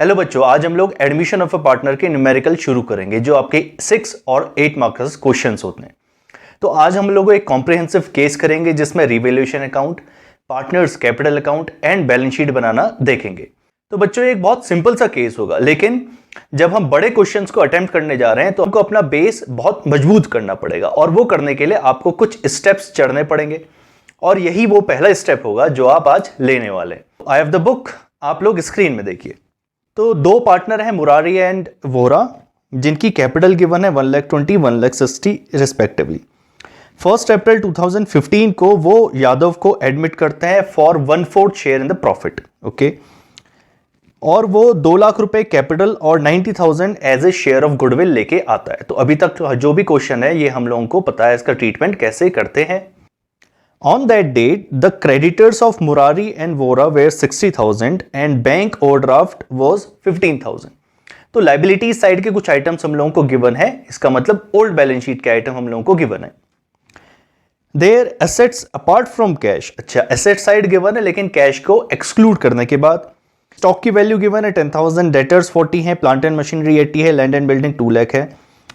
Hello बच्चों, आज हम लोग एडमिशन ऑफ अ पार्टनर के न्यूमेरिकल शुरू करेंगे जो आपके 6 और 8 मार्क्स क्वेश्चंस होते हैं। तो आज हम लोग एक कॉम्प्रिहेंसिव केस करेंगे जिसमें revaluation account, partners capital account and balance sheet बनाना देखेंगे। तो बच्चों एक बहुत सिंपल सा केस होगा, लेकिन जब हम बड़े क्वेश्चंस को अटेम्प्ट करने जा रहे हैं तो हमको अपना बेस बहुत मजबूत करना पड़ेगा और वो करने के लिए आपको कुछ स्टेप्स चढ़ने पड़ेंगे और यही वो पहला स्टेप होगा जो आप आज लेने वाले हैं। आई हैव द बुक, आप लोग स्क्रीन में देखिए। तो दो पार्टनर हैं मुरारी एंड वोरा, जिनकी कैपिटल गिवन है 1,20,000 1,60,000 रिस्पेक्टिवली। 1 अप्रैल 2015 को वो यादव को एडमिट करते हैं for 1/4 share in the profit, okay. और वो 2 लाख रुपए कैपिटल और 90,000 as a share of goodwill लेके आता है। तो अभी तक जो भी क्वेश्चन है ये हम लोगों को पता है इसका ट्रीटमेंट कैसे करते हैं। On that date, the creditors of Murari and Vora were 60,000 and bank overdraft was 15,000. तो लाइबिलिटी साइड के कुछ आइटम्स हम लोगों को गिवन है, इसका मतलब ओल्ड बैलेंस शीट के आइटम हम लोगों को गिवन है। Their assets apart from cash, अच्छा एसेट साइड गिवन है लेकिन कैश को एक्सक्लूड करने के बाद स्टॉक की वैल्यू गिवन है 10,000, डेटर्स 40 है, प्लांट एंड मशीनरी 80 है, लैंड एंड बिल्डिंग 2 लाख है।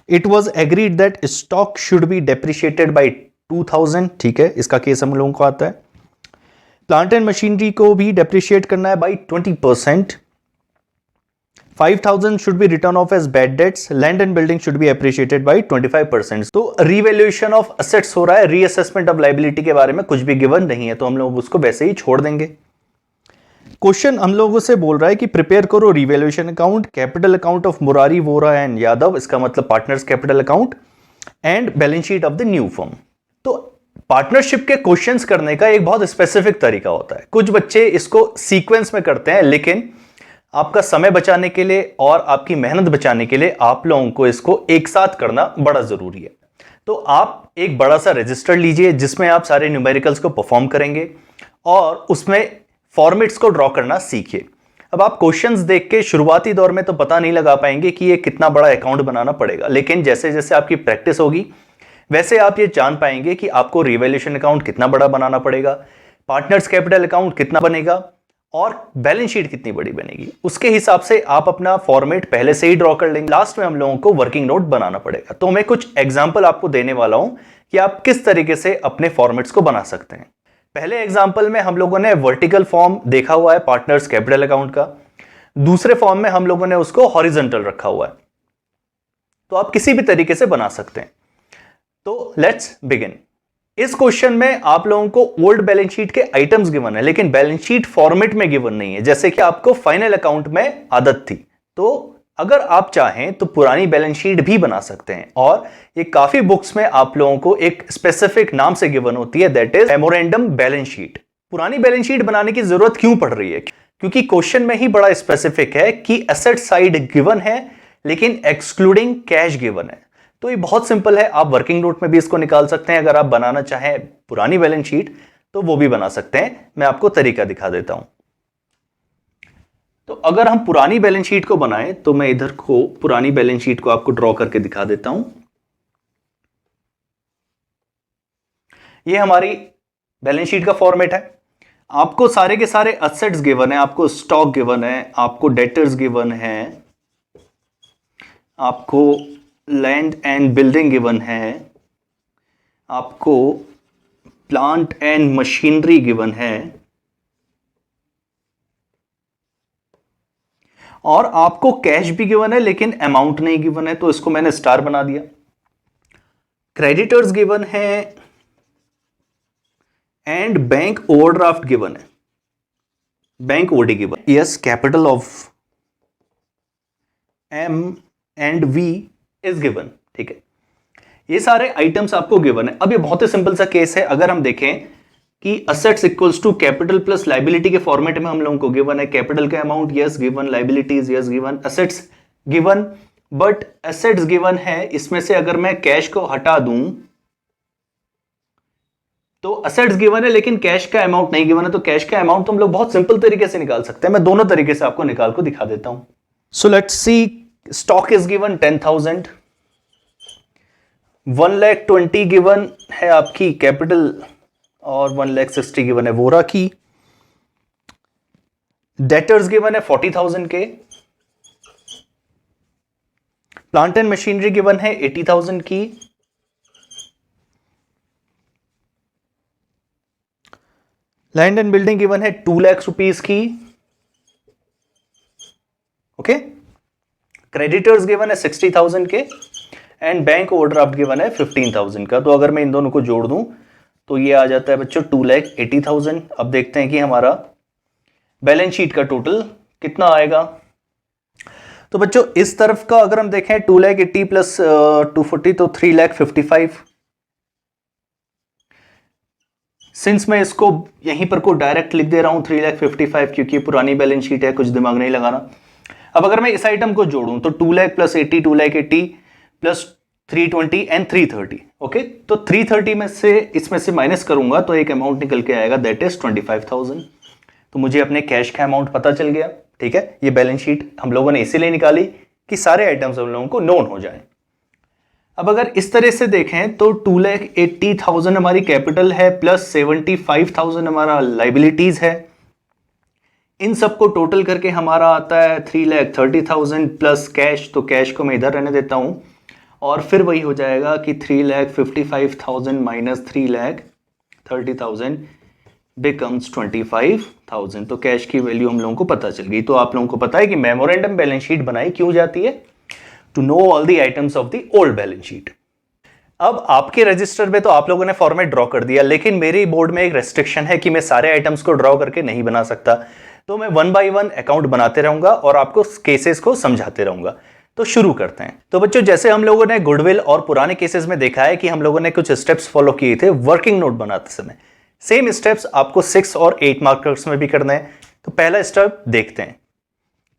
It was agreed that stock should be depreciated by 2,000, ठीक है, इसका केस हम लोगों को आता है। प्लांट एंड मशीनरी को भी डेप्रिशिएट करना है by 20%। 5,000 should be written off as bad debts, land and building should be appreciated by 25%। तो रीवैल्यूएशन ऑफ असेट्स हो रहा है, रीअसेसमेंट ऑफ लाइबिलिटी के बारे में कुछ भी गिवन नहीं है, तो हम लोग उसको वैसे ही छोड़ देंगे। क्वेश्चन हम लोगों से बोल रहा है कि प्रिपेयर करो revaluation account, capital account of Murari, Vora and Yadav, इसका मतलब partners capital account and balance sheet of the new firm. तो पार्टनरशिप के क्वेश्चंस करने का एक बहुत स्पेसिफिक तरीका होता है। कुछ बच्चे इसको सीक्वेंस में करते हैं, लेकिन आपका समय बचाने के लिए और आपकी मेहनत बचाने के लिए आप लोगों को इसको एक साथ करना बड़ा जरूरी है। तो आप एक बड़ा सा रजिस्टर लीजिए जिसमें आप सारे न्यूमेरिकल्स को परफॉर्म करेंगे और उसमें फॉर्मेट्स को ड्रॉ करना सीखिए। अब आप क्वेश्चंस देख के शुरुआती दौर में तो पता नहीं लगा पाएंगे कि ये कितना बड़ा अकाउंट बनाना पड़ेगा, लेकिन जैसे जैसे आपकी प्रैक्टिस होगी वैसे आप ये जान पाएंगे कि आपको रिवैल्यूएशन अकाउंट कितना बड़ा बनाना पड़ेगा, पार्टनर्स कैपिटल अकाउंट कितना बनेगा और बैलेंस शीट कितनी बड़ी बनेगी। उसके हिसाब से आप अपना फॉर्मेट पहले से ही ड्रॉ कर लेंगे। लास्ट में हम लोगों को वर्किंग नोट बनाना पड़ेगा। तो मैं कुछ एग्जाम्पल आपको देने वाला हूं कि आप किस तरीके से अपने फॉर्मेट्स को बना सकते हैं। पहले एग्जाम्पल में हम लोगों ने वर्टिकल फॉर्म देखा हुआ है पार्टनर्स कैपिटल अकाउंट का, दूसरे फॉर्म में हम लोगों ने उसको हॉरिजॉन्टल रखा हुआ है। तो आप किसी भी तरीके से बना सकते हैं। तो लेट्स बिगिन। इस क्वेश्चन में आप लोगों को ओल्ड बैलेंस शीट के आइटम्स गिवन है, लेकिन बैलेंस शीट फॉर्मेट में गिवन नहीं है, जैसे कि आपको फाइनल अकाउंट में आदत थी। तो अगर आप चाहें तो पुरानी बैलेंस शीट भी बना सकते हैं और ये काफी बुक्स में आप लोगों को एक स्पेसिफिक नाम से गिवन होती है, that is memorandum balance sheet. पुरानी बैलेंस शीट बनाने की जरूरत क्यों पड़ रही है? क्योंकि क्वेश्चन में ही बड़ा स्पेसिफिक है कि एसेट साइड गिवन है लेकिन एक्सक्लूडिंग कैश गिवन है। तो ये बहुत सिंपल है, आप वर्किंग नोट में भी इसको निकाल सकते हैं। अगर आप बनाना चाहें पुरानी बैलेंस शीट तो वो भी बना सकते हैं, मैं आपको तरीका दिखा देता हूं। तो अगर हम पुरानी बैलेंस शीट को बनाएं तो मैं इधर को पुरानी बैलेंस शीट को आपको ड्रॉ करके दिखा देता हूं। ये हमारी बैलेंस शीट का फॉर्मेट है। आपको सारे के सारे एसेट्स गिवन है, आपको स्टॉक गिवन है, आपको डेटर्स गिवन है, आपको लैंड एंड बिल्डिंग गिवन है, आपको प्लांट एंड मशीनरी गिवन है और आपको कैश भी गिवन है लेकिन अमाउंट नहीं गिवन है, तो इसको मैंने स्टार बना दिया। क्रेडिटर्स गिवन है एंड बैंक ओवरड्राफ्ट गिवन है, bank OD given. Yes, capital of M and V is given, ठीक है। ये सारे आइटम्स आपको गिवन है। अब ये बहुत ही सिंपल सा केस है। अगर हम देखें कि assets equals to capital plus liability के फॉर्मेट में हम लोगों को गिवन है कैपिटल का amount, yes given, liabilities yes given, assets given, but assets given है, इसमें से अगर मैं कैश को हटा दूं तो असेट्स गिवन है लेकिन कैश का अमाउंट नहीं गिवन है। तो कैश का अमाउंट तो हम लोग बहुत सिंपल तरीके से निकाल सकते हैं। मैं दोनों तरीके से आपको निकाल को दिखा देता हूं। So let's see, stock is given 10,000, 1,20,000 given है आपकी कैपिटल और 1,60,000 गिवन है वोरा की। डेटर्स गिवन है 40,000 के प्लांट एंड मशीनरी गिवन है 80,000 की, लैंड एंड बिल्डिंग गिवन है 2 लाख रुपीस की, ओके। क्रेडिटर्स गिवन है 60,000 के एंड बैंक ओवरड्राफ्ट गिवन है 15,000 का। तो अगर मैं इन दोनों को जोड़ दूं तो ये आ जाता है बच्चों 2,80,000। अब देखते हैं कि हमारा बैलेंस शीट का टोटल कितना आएगा। तो बच्चों इस तरफ का अगर हम देखें 2,80,000 प्लस 240 तो 3,55,000। सिंस मैं इसको यहीं पर को डायरेक्ट लिख दे रहा हूं 3,55,000 क्योंकि पुरानी बैलेंस शीट है, कुछ दिमाग नहीं लगाना। अब अगर मैं इस आइटम को जोड़ूं तो 2 lakh plus 80, 2,80,000 plus 320 and 330, okay. तो 330 में से इसमें से माइनस करूंगा तो एक अमाउंट निकल के आएगा, दैट इज 25,000। तो मुझे अपने कैश का अमाउंट पता चल गया, ठीक है। ये बैलेंस शीट हम लोगों ने इसीलिए निकाली कि सारे आइटम्स हम लोगों को नोन हो जाए। अब अगर इस तरह से देखें तो 2,80,000 हमारी कैपिटल है प्लस 75,000 हमारा लाइबिलिटीज है। इन सबको टोटल करके हमारा आता है 3,30,000 प्लस कैश। तो कैश को मैं इधर रहने देता हूं और फिर वही हो जाएगा कि 3,55,000 माइनस 3,30,000 बिकम्स 25,000। तो कैश की वैल्यू हम लोगों को पता चल गई। तो आप लोगों को पता है कि मेमोरेंडम बैलेंस शीट बनाई क्यों जाती है, to know all the items of the old balance sheet. अब आपके रजिस्टर में तो आप लोगों ने फॉर्मेट ड्रॉ कर दिया, लेकिन मेरे बोर्ड में एक रेस्ट्रिक्शन है कि मैं सारे आइटम्स को ड्रॉ करके नहीं बना सकता। तो मैं 1 बाय 1 अकाउंट बनाते रहूंगा और आपको केसेस को समझाते रहूंगा। तो शुरू करते हैं। तो बच्चों जैसे हम लोगों ने गुडविल और पुराने केसेस में देखा है कि हम लोगों ने कुछ स्टेप्स फॉलो किए थे वर्किंग नोट बनाते समय, सेम स्टेप्स आपको 6 और 8 मार्कर्स में भी करना है। तो पहला स्टेप देखते हैं।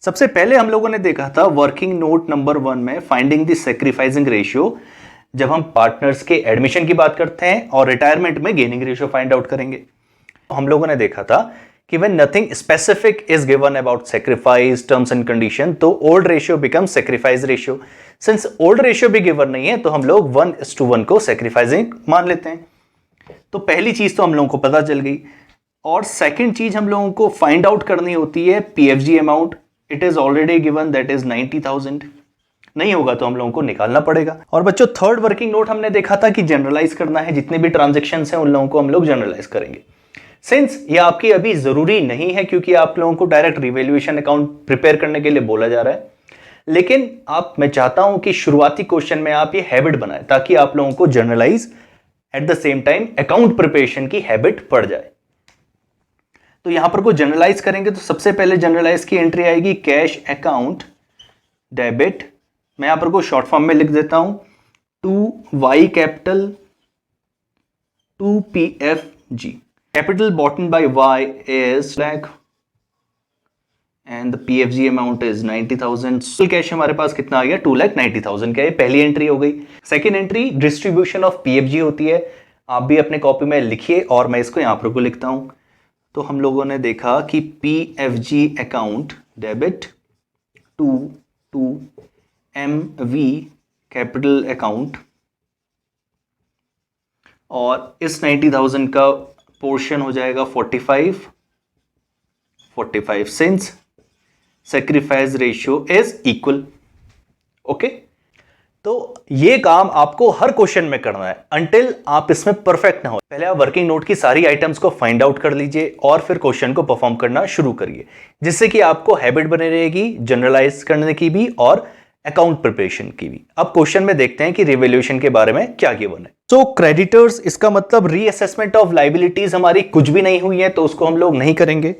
सबसे पहले हम लोगों ने देखा था वर्किंग नोट नंबर 1 में फाइंडिंग द सैक्रिफाइसिंग रेशियो, जब हम पार्टनर्स के एडमिशन की बात करते हैं और रिटायरमेंट में गेनिंग रेशियो फाइंड आउट करेंगे। तो हम लोगों ने देखा था कि when nothing specific is given about sacrifice terms and condition, तो old ratio becomes sacrifice ratio। since old ratio भी given नहीं है तो हम लोग 1:1 को sacrificing मान लेते हैं। तो पहली चीज तो हम लोगों को पता चल गई। और सेकंड चीज हम लोगों को फाइंड आउट करनी होती है PFG amount. It is already given, that is 90,000। नहीं होगा तो हम लोगों को निकालना पड़ेगा। और बच्चों थर्ड वर्किंग नोट हमने देखा था कि जनरलाइज करना है, जितने भी ट्रांजेक्शन हैं उन लोगों को हम लोग जनरलाइज करेंगे। सिंस ये आपकी अभी जरूरी नहीं है क्योंकि आप लोगों को डायरेक्ट रिवैल्यूएशन अकाउंट प्रिपेयर करने के लिए बोला जा रहा है, लेकिन मैं चाहता हूं कि शुरुआती क्वेश्चन में आप ये हैबिट बनाएं ताकि आप लोगों को generalize at the same time account preparation की हैबिट पड़ जाए। तो यहां पर को जनरलाइज करेंगे तो सबसे पहले जनरलाइज की एंट्री आएगी कैश अकाउंट डेबिट। मैं यहां पर को शॉर्ट फॉर्म में लिख देता हूं 2Y capital 2PFG। Capital bought by Y is lakh and the PFG amount is 90,000। So cash हमारे पास कितना आ गया 2,90,000 का। ये पहली एंट्री हो गई। Second entry distribution of PFG होती है, आप भी अपने कॉपी में लिखिए और मैं इसको यहां पर को लिखता हूं। तो हम लोगों ने देखा कि PFG account debit to MV capital account, और इस 90,000 का पोर्शन हो जाएगा 45 since sacrifice ratio is equal, okay. तो ये काम आपको हर क्वेश्चन में करना है अंटिल आप इसमें परफेक्ट ना हो। पहले आप वर्किंग नोट की सारी आइटम्स को फाइंड आउट कर लीजिए और फिर क्वेश्चन को परफॉर्म करना शुरू करिए, जिससे कि आपको हैबिट बनी रहेगी जनरलाइज करने की भी और अकाउंट प्रिपरेशन की भी। अब क्वेश्चन में देखते हैं कि रिवैल्यूएशन के बारे में क्या गिवन है। सो क्रेडिटर्स, इसका मतलब रीअसेसमेंट ऑफ लायबिलिटीज हमारी कुछ भी नहीं हुई है तो उसको हम लोग नहीं करेंगे।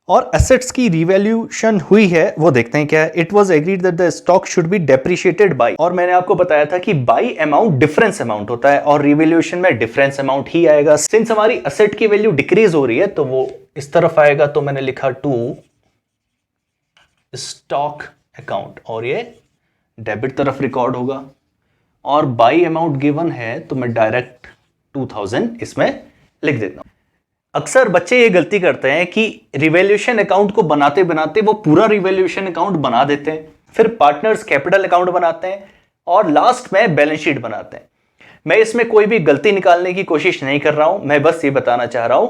और एसेट्स की रिवैल्यूएशन हुई है वो देखते हैं क्या है। It was agreed that the stock should be depreciated by, और मैंने आपको बताया था कि बाय अमाउंट डिफरेंस अमाउंट होता है और रिवैल्यूएशन में डिफरेंस अमाउंट ही आएगा। सिंस हमारी एसेट की वैल्यू डिक्रीज हो रही है तो वो इस तरफ आएगा, तो मैंने लिखा टू स्टॉक अकाउंट और ये डेबिट तरफ रिकॉर्ड होगा। और बाई अमाउंट गिवन है तो मैं डायरेक्ट 2000 इसमें लिख देता हूं। अक्सर बच्चे ये गलती करते हैं कि रिवैल्यूएशन अकाउंट को बनाते बनाते वो पूरा रिवैल्यूएशन अकाउंट बना देते हैं, फिर पार्टनर्स कैपिटल अकाउंट बनाते हैं और लास्ट में बैलेंस शीट बनाते हैं। मैं इसमें कोई भी गलती निकालने की कोशिश नहीं कर रहा हूं, मैं बस ये बताना चाह रहा हूं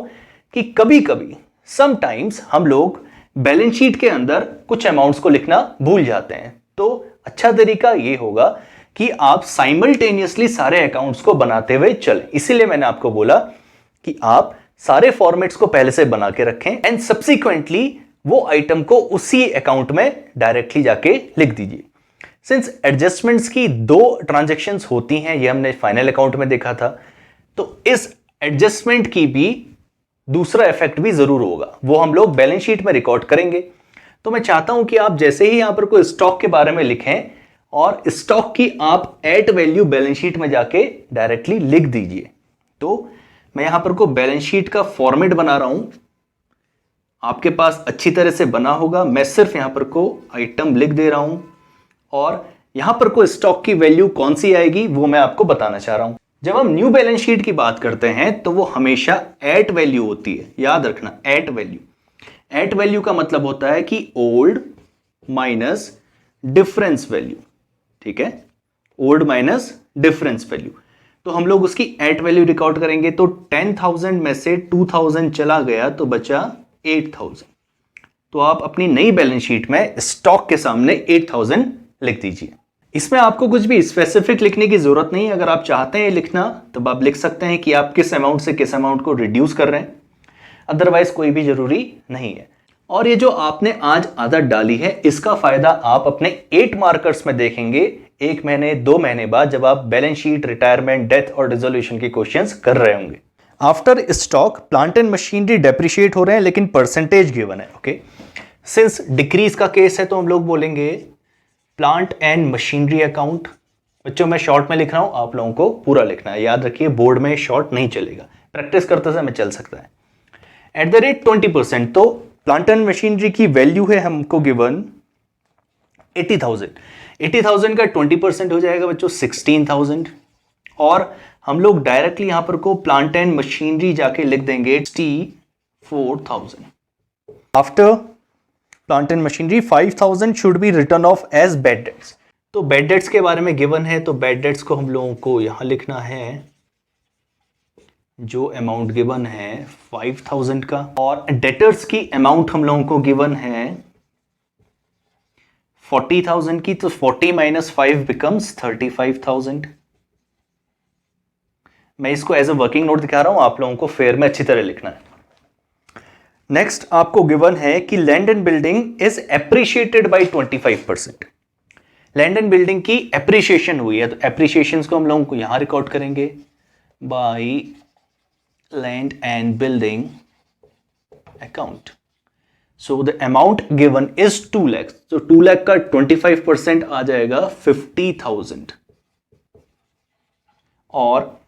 कि कभी कभी समटाइम्स हम लोग बैलेंस शीट के अंदर कुछ अमाउंट्स को लिखना भूल जाते हैं। तो अच्छा तरीका ये होगा कि आप साइमल्टेनियसली सारे अकाउंट्स को बनाते हुए चलें। इसीलिए मैंने आपको बोला कि आप सारे फॉर्मेट्स को पहले से बना के रखें एंड सब्सिक्वेंटली वो आइटम को उसी अकाउंट में डायरेक्टली जाके लिख दीजिए। सिंस एडजस्टमेंट्स की 2 ट्रांजैक्शंस होती हैं, ये हमने फाइनल अकाउंट में देखा था, तो इस एडजस्टमेंट की भी दूसरा इफेक्ट भी जरूर होगा, वो हम लोग बैलेंस शीट में रिकॉर्ड करेंगे। तो मैं चाहता हूं कि आप जैसे ही यहां पर कोई स्टॉक के बारे में लिखें और स्टॉक की आप एट वैल्यू बैलेंस शीट में जाके डायरेक्टली लिख दीजिए। तो मैं यहां पर को बैलेंस शीट का फॉर्मेट बना रहा हूं, आपके पास अच्छी तरह से बना होगा। मैं सिर्फ यहां पर को आइटम लिख दे रहा हूं और यहां पर को स्टॉक की वैल्यू कौन सी आएगी वो मैं आपको बताना चाह रहा हूं। जब हम न्यू बैलेंस शीट की बात करते हैं तो वो हमेशा एट वैल्यू होती है, याद रखना एट वैल्यू। एट वैल्यू का मतलब होता है कि ओल्ड माइनस डिफरेंस वैल्यू, ठीक है, ओल्ड माइनस डिफरेंस वैल्यू। तो हम लोग उसकी एट वैल्यू रिकॉर्ड करेंगे। तो 10,000 में से 2,000 चला गया तो बचा 8,000। तो आप अपनी नई बैलेंस शीट में स्टॉक के सामने 8,000 लिख दीजिए। इसमें आपको कुछ भी स्पेसिफिक लिखने की जरूरत नहीं है। अगर आप चाहते हैं लिखना तो आप लिख सकते हैं कि आप किस अमाउंट से किस अमाउंट को रिड्यूस कर रहे हैं, अदरवाइज कोई भी जरूरी नहीं है। और ये जो आपने आज आदत डाली है इसका फायदा आप अपने 8 मार्कर्स में देखेंगे 1 महीने 2 महीने बाद, जब आप बैलेंस शीट, रिटायरमेंट, डेथ और डिसोल्यूशन के क्वेश्चंस कर रहे होंगे। After stock plant and machinery depreciate हो रहे हैं लेकिन परसेंटेज गिवन है। ओके, सिंस डिक्रीज का केस है तो हम लोग बोलेंगे प्लांट एंड मशीनरी अकाउंट। बच्चों मैं शॉर्ट में लिख रहा हूं, आप लोगों को पूरा लिखना है, याद रखिए बोर्ड में शॉर्ट नहीं चलेगा, प्रैक्टिस करते समय चल सकता है। एट द रेट 20%, तो प्लांट एंड मशीनरी की वैल्यू है हमको गिवन 80,000। 80,000 का 20% हो जाएगा बच्चों 16,000। और हम लोग डायरेक्टली यहां पर को प्लांट एंड मशीनरी जाके लिख देंगे 64,000। After plant and machinery 5,000 should be written off as bad debts. तो बैड डेट्स के बारे में गिवन है, तो बैड डेट्स को हम लोगों को यहां लिखना है, जो अमाउंट गिवन है 5,000 का, और डेटर्स की अमाउंट हम लोगों को गिवन है 40,000 की। तो 40 - 5 बिकम्स 35,000। मैं इसको एज अ वर्किंग नोट दिखा रहा हूं, आप लोगों को फेयर में अच्छी तरह लिखना है। नेक्स्ट आपको गिवन है कि land and building is appreciated by 25%। Land and building की एप्रिशिएशन हुई है, तो एप्रिशिएशन को हम लोगों को यहां रिकॉर्ड करेंगे by land and building account. So the amount given is 2 lakh. तो 2 लाख का 25% आ जाएगा 50,000। और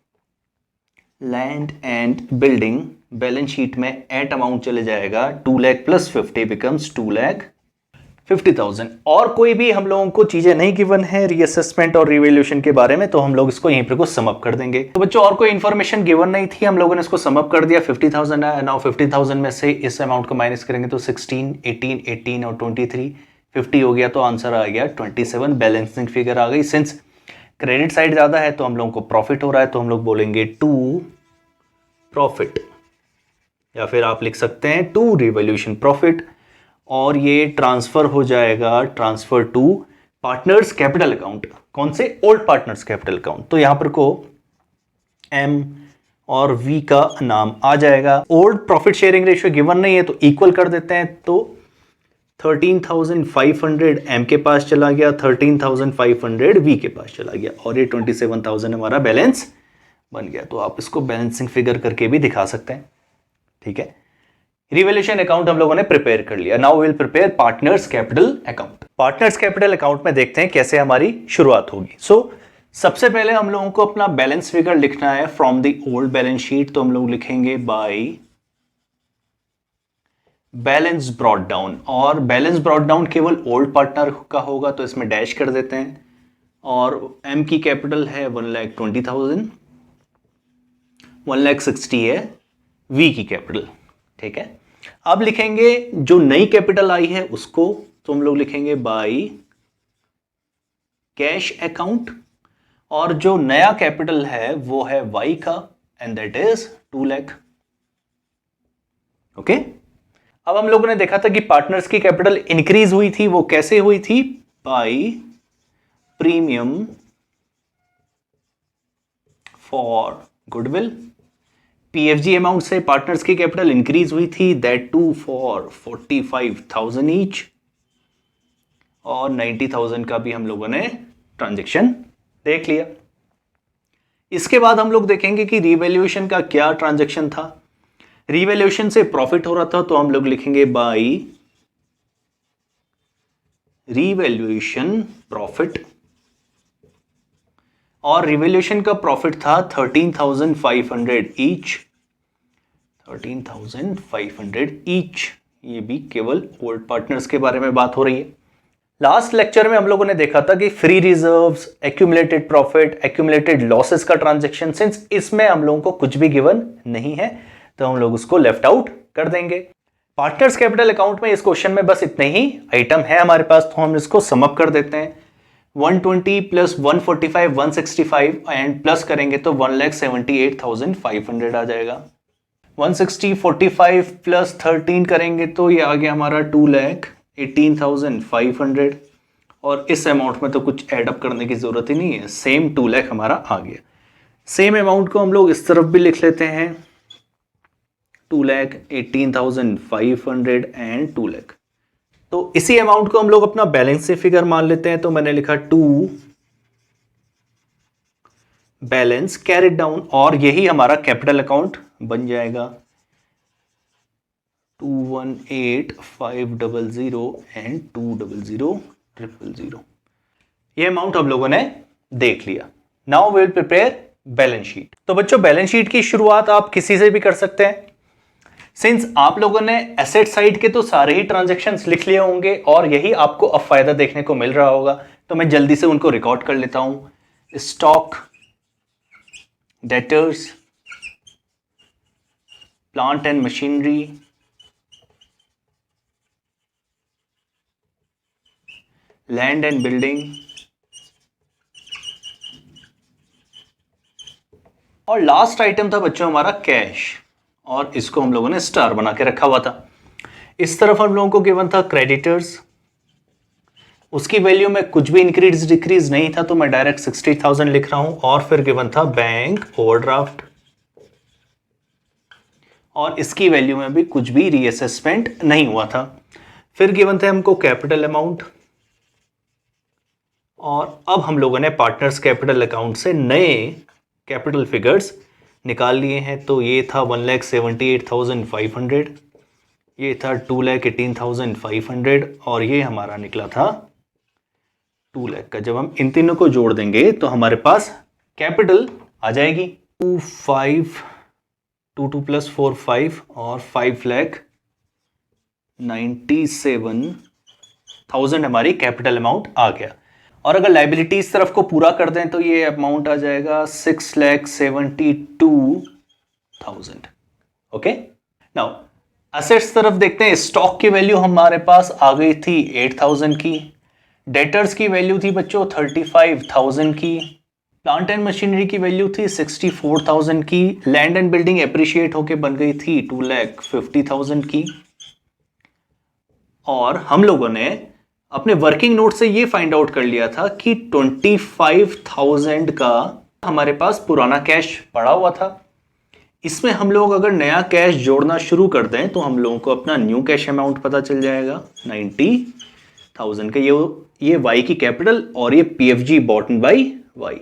land and building balance sheet में एट अमाउंट चले जाएगा 2 लाख प्लस 50 बिकम्स 2,50,000। और कोई भी हम लोगों को चीजें नहीं गिवन है रीअसेसमेंट और रिवैल्यूएशन के बारे में, तो हम लोग इसको यहीं पर को सम अप कर देंगे। तो बच्चों और कोई इंफॉर्मेशन गिवन नहीं थी, हम लोगों ने इसको सम अप कर दिया। 50,000 है, नाउ 50,000 में से इस अमाउंट को माइनस करेंगे तो 16, 18, 18 और 23 50 हो गया, तो आंसर आ गया 27। बैलेंसिंग फिगर आ गई। सिंस क्रेडिट साइड ज्यादा है तो हम लोगों को प्रॉफिट हो रहा है, तो हम लोग बोलेंगे टू प्रॉफिट, या फिर आप लिख सकते हैं टू रिवैल्यूएशन प्रॉफिट। और ये ट्रांसफर हो जाएगा, transfer to partners capital account. कौन से? Old partners capital account. तो यहां पर को एम और वी का नाम आ जाएगा। Old profit sharing ratio given नहीं है तो इक्वल कर देते हैं। तो 13,500 एम के पास चला गया, 13,500 वी के पास चला गया, और ये 27,000 हमारा बैलेंस बन गया। तो आप इसको बैलेंसिंग फिगर करके भी दिखा सकते हैं, ठीक है। रिवैल्यूएशन अकाउंट हम लोगों ने प्रिपेयर कर लिया। Now will prepare partners capital account. Partners capital account में देखते हैं कैसे हमारी शुरुआत होगी। सबसे पहले हम लोगों को अपना बैलेंस फिगर लिखना है from the old balance sheet. तो हम लोग लिखेंगे बाय बैलेंस ब्रॉट डाउन, और बैलेंस ब्रॉट डाउन केवल ओल्ड पार्टनर का होगा, तो इसमें डैश कर देते हैं। और एम की कैपिटल है 1,20,000, 1,60,000 है वी की कैपिटल, ठीक है। अब लिखेंगे जो नई कैपिटल आई है उसको, तो हम लोग लिखेंगे बाय कैश अकाउंट, और जो नया कैपिटल है वो है वाई का, and that is 2 lakh. Okay, अब हम लोगों ने देखा था कि पार्टनर्स की कैपिटल इंक्रीज हुई थी, वो कैसे हुई थी? By premium for goodwill. PFG amount से पार्टनर्स की कैपिटल इंक्रीज हुई थी, दैट टू फॉर 45,000 ईच, और 90,000 का भी हम लोगों ने ट्रांजैक्शन देख लिया। इसके बाद हम लोग देखेंगे कि रीवैल्यूएशन का क्या ट्रांजैक्शन था। रीवैल्यूएशन से प्रॉफिट हो रहा था तो हम लोग लिखेंगे बाई रीवैल्यूएशन प्रॉफिट, और रिवैल्यूएशन का प्रॉफिट था 13,500 ईच, 13,500 ईच। ये भी केवल ओल्ड पार्टनर्स के बारे में बात हो रही है। लास्ट लेक्चर में हम लोगों ने देखा था कि free reserves, accumulated profit, accumulated losses का ट्रांजैक्शन, सिंस इसमें हम लोगों को कुछ भी गिवन नहीं है तो हम लोग उसको लेफ्ट आउट कर देंगे। पार्टनर्स कैपिटल अकाउंट में इस क्वेश्चन में बस इतने ही आइटम है हमारे पास, तो हम इसको सम अप कर देते हैं। 120 प्लस 145 165 एंड प्लस करेंगे तो 1,78,500 आ जाएगा। 160 45 प्लस 13 करेंगे तो ये आ गया हमारा 2,18,500, और इस अमाउंट में तो कुछ एडअप करने की जरूरत ही नहीं है, सेम 2 लाख हमारा आ गया। सेम अमाउंट को हम लोग इस तरफ भी लिख लेते हैं, 2,18,500 एंड 2 लाख। तो इसी अमाउंट को हम लोग अपना बैलेंस से फिगर मान लेते हैं, तो मैंने लिखा 2 बैलेंस कैरिड डाउन, और यही हमारा कैपिटल अकाउंट बन जाएगा 218,500 एंड 200,000। ये अमाउंट हम लोगों ने देख लिया। Now we will prepare balance sheet. तो बच्चों बैलेंस शीट की शुरुआत आप किसी से भी कर सकते हैं। सिंस आप लोगों ने एसेट साइड के तो सारे ही ट्रांजैक्शंस लिख लिए होंगे और यही आपको अब फायदा देखने को मिल रहा होगा, तो मैं जल्दी से उनको रिकॉर्ड कर लेता हूं। Stock, debtors, plant and machinery, land and building, और लास्ट आइटम था बच्चों हमारा कैश, और इसको हम लोगों ने स्टार बना के रखा हुआ था। इस तरफ हम लोगों को गिवन था क्रेडिटर्स, उसकी वैल्यू में कुछ भी इंक्रीज डिक्रीज नहीं था तो मैं डायरेक्ट 60,000 लिख रहा हूं, और फिर गिवन था बैंक ओवरड्राफ्ट, और इसकी वैल्यू में भी कुछ भी रीअसेसमेंट नहीं हुआ था। फिर गिवन थे हमको कैपिटल अमाउंट, और अब हम लोगों ने पार्टनर्स कैपिटल अकाउंट से नए कैपिटल फिगर्स निकाल लिए हैं। तो ये था 1,78,500, ये था 2,18,500, और ये हमारा निकला था 2 लाख का। जब हम इन तीनों को जोड़ देंगे तो हमारे पास कैपिटल आ जाएगी 2 प्लस 4 5, और 5,97,000 हमारी कैपिटल अमाउंट आ गया। और अगर लाइबिलिटीज तरफ को पूरा कर दें तो ये अमाउंट आ जाएगा 6,72,000। ओके, नाउ असेट्स तरफ देखते हैं। स्टॉक की वैल्यू हमारे पास आ गई थी 8,000 की, डेटर्स की वैल्यू थी बच्चों 35,000 की, प्लांट एंड मशीनरी की वैल्यू थी 64,000 की, लैंड एंड बिल्डिंग एप्रिशिएट होके बन गई थी 2,50,000 की, और हम लोगों ने अपने वर्किंग नोट से ये फाइंड आउट कर लिया था कि 25,000 का हमारे पास पुराना कैश पड़ा हुआ था। इसमें हम लोग अगर नया कैश जोड़ना शुरू कर दें तो हम लोगों को अपना न्यू कैश अमाउंट पता चल जाएगा 90,000 का। ये वाई की कैपिटल और ये पीएफजी बॉटन बाई वाई,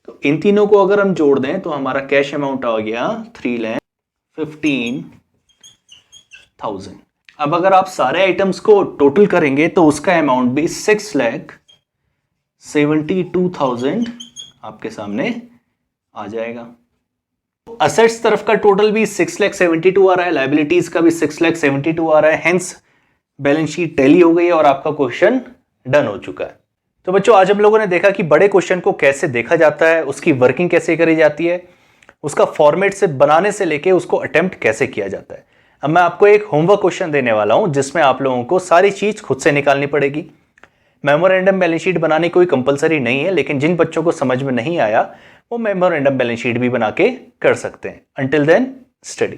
तो इन तीनों को अगर हम जोड़ दें तो हमारा कैश अमाउंट आ गया 3,15,000। अब अगर आप सारे आइटम्स को टोटल करेंगे तो उसका अमाउंट भी 6,72,000 आपके सामने आ जाएगा। असेट्स तरफ का टोटल भी 6,72,000 आ रहा है, लायबिलिटीज का भी 6,72,000 आ रहा है, हेंस बैलेंस शीट टैली हो गई है और आपका क्वेश्चन डन हो चुका है। तो बच्चों आज हम लोगों ने देखा कि बड़े क्वेश्चन को कैसे देखा जाता है, उसकी वर्किंग कैसे करी जाती है, उसका फॉर्मेट से बनाने से लेके उसको अटेम्प्ट कैसे किया जाता है। अब मैं आपको एक होमवर्क क्वेश्चन देने वाला हूं जिसमें आप लोगों को सारी चीज खुद से निकालनी पड़ेगी। मेमोरेंडम बैलेंस शीट बनानी कोई कंपलसरी नहीं है, लेकिन जिन बच्चों को समझ में नहीं आया वो मेमोरेंडम बैलेंस शीट भी बना के कर सकते हैं। Until then study.